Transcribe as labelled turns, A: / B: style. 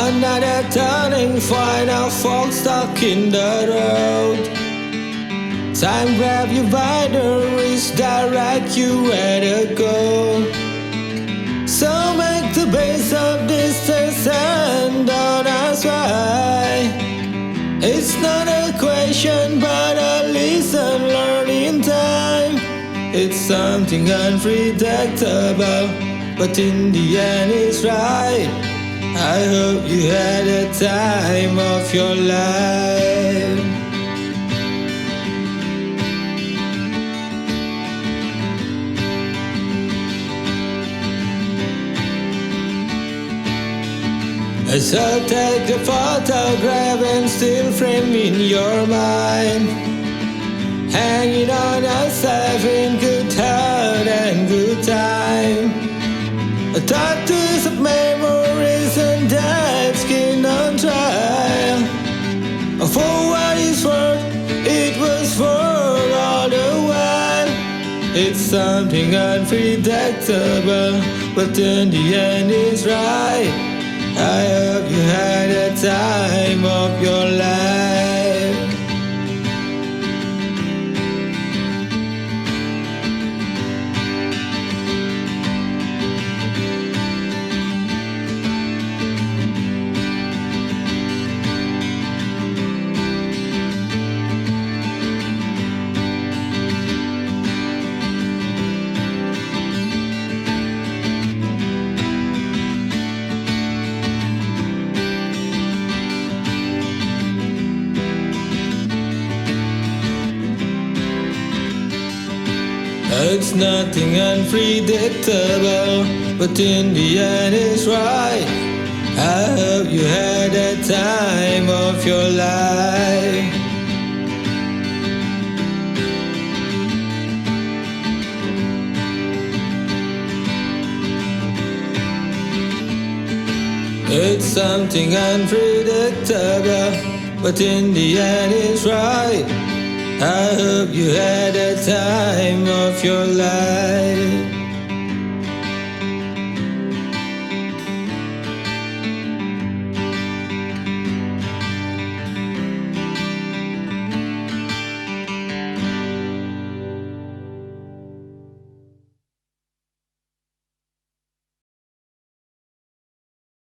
A: Another turning point, a fork stuck in the road. Time grab you by the wrist, direct you where to go. So make the base of distance and don't ask why. It's not a question but a lesson learned in time. It's something unpredictable, but in the end it's right. I hope you had the time of your life. So take the photograph and still frame in your mind, hanging on yourself in good heart and good time. Tattoos of memories and dead skin on trial. For what it's worth, it was for all the while. It's something unpredictable, but in the end it's right. I hope you had the time of your life. It's nothing unpredictable, but in the end it's right. I hope you had the time of your life. It's something unpredictable, but in the end it's right. I hope you had the time of your life.